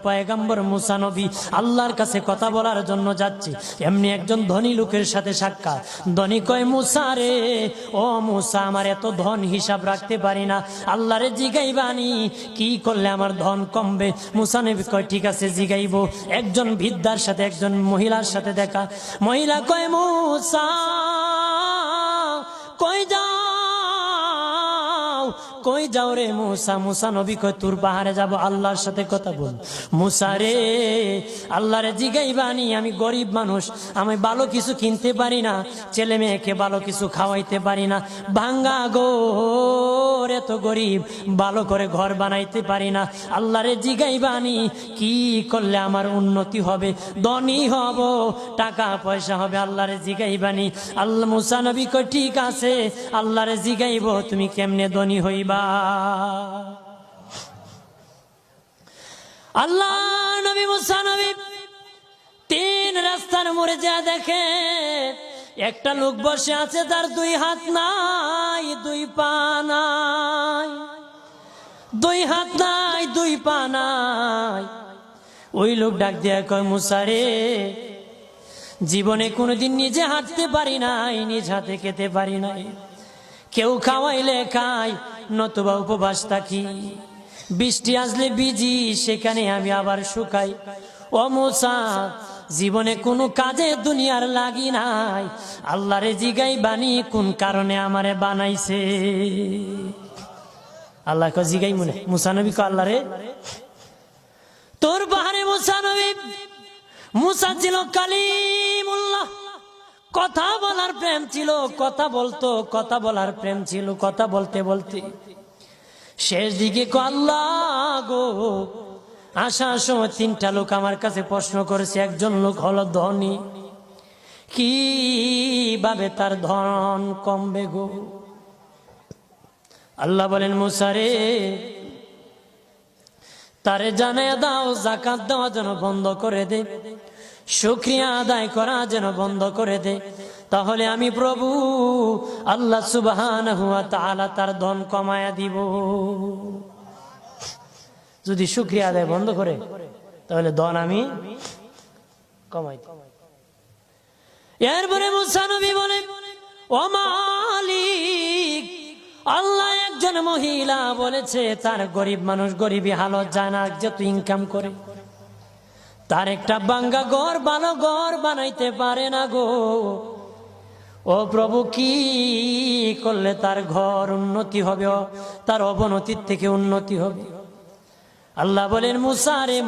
পয়গম্বর মুসা নবী আল্লাহর কাছে কথা বলার জন্য যাচ্ছে, এমনি একজন ধনী লোকের সাথে সাক্ষাৎ। ধনী কয়, মুসা রে, ও মুসা, আমার এত ধন হিসাব রাখতে পারি না, আল্লাহরে জিগাইবানি কি করলে আমার ধন কমবে? মুসা নবী কয়, ঠিক আছে জিগাইব। একজন বৃদ্ধার সাথে, একজন মহিলার সাথে দেখা। মহিলা কয়, মুসা কই যাও, কই যাও রে মুসা? মুসা নবী কয়, তোর পাহাড়ে যাব, আল্লাহর সাথে কথা বল। মুসা রে, আল্লাহরে জিগাইবানি, আমি গরিব মানুষ, আমি ভালো কিছু কিনতে পারি না, ছেলে মেয়েকে ভালো কিছু খাওয়াইতে পারি না, ভাঙ্গা গোর, এত গরিব, ভালো করে ঘর বানাইতে পারি না, আল্লাহরে জিগাইবানি কি করলে আমার উন্নতি হবে, ধনী হব, টাকা পয়সা হবে, আল্লাহরে জিগাইবানি। আল্লাহ মুসা নবী কয়, ঠিক আছে, আল্লাহরে জিগাইব, তুমি কেমনে ধনী হইবা? আল্লাহ নবী মুসা নবী তিন রাস্তার মোড়ে যা দেখে একটা লোক বসে আছে, তার দুই হাত নাই, দুই পা নাই, দুই হাত নাই, দুই পা নাই। ওই লোক ডাক দিয়া কয়, মুসা রে, জীবনে কোনোদিন নিজে হাঁটতে পারি নাই, নিজ হাতে খেতে পারি নাই, কেউ খাওয়াইলে খাই, নতুবা উপবাস থাকি, বৃষ্টি আসলে ভিজি, সেখানে আমি আবার শুকাই। ও মুসা, জীবনে কোনো কাজে দুনিয়ার লাগি নাই, আল্লাহরে জিগাইবানি কোন কারণে আমারে বানাইছে? আল্লাহ কয়, জিগাই মনে। মুসা নবী কয়, আল্লাহরে তোর পাহাড়ে মুসা নবী, মুসা ছিল কালিমুল্লাহ, কথা বলার প্রেম ছিল, কথা বলতো, কথা বলার প্রেম ছিল। কথা বলতে বলতে শেষ দিকে আল্লাহ গো, আসার সময় তিনটা লোক আমার কাছে প্রশ্ন করেছে। একজন লোক হলো ধনী, কিভাবে তার ধন কমবে গো? আল্লাহ বলেন, মুসা রে, তারে জানায়া দাও, যাকাত দেওয়া যেন বন্ধ করে দে, শুকরিয়া আদায় করা যেন বন্ধ করে দে, তাহলে আমি প্রভু আল্লাহ সুবহানাহু ওয়া তাআলা তার ধন কমায়া দিব। যদি শুকরিয়া আদায় বন্ধ করে, তাহলে ধন আমি কমাই দিব। এরপরে মুসা নবী বলে, ও মালিক, আল্লাহ একজন মহিলা বলেছে তার গরিব মানুষ গরিবী হালত যায় না, যত ইনকাম করে তার একটা ভাঙ্গা ঘর, ভালো ঘর বানাইতে পারে না গো। ও প্রভু, কি করলে তার ঘর উন্নতি হবে, তার অবনতির থেকে উন্নতি হবে? আল্লাহ বলেন, মুসা রে,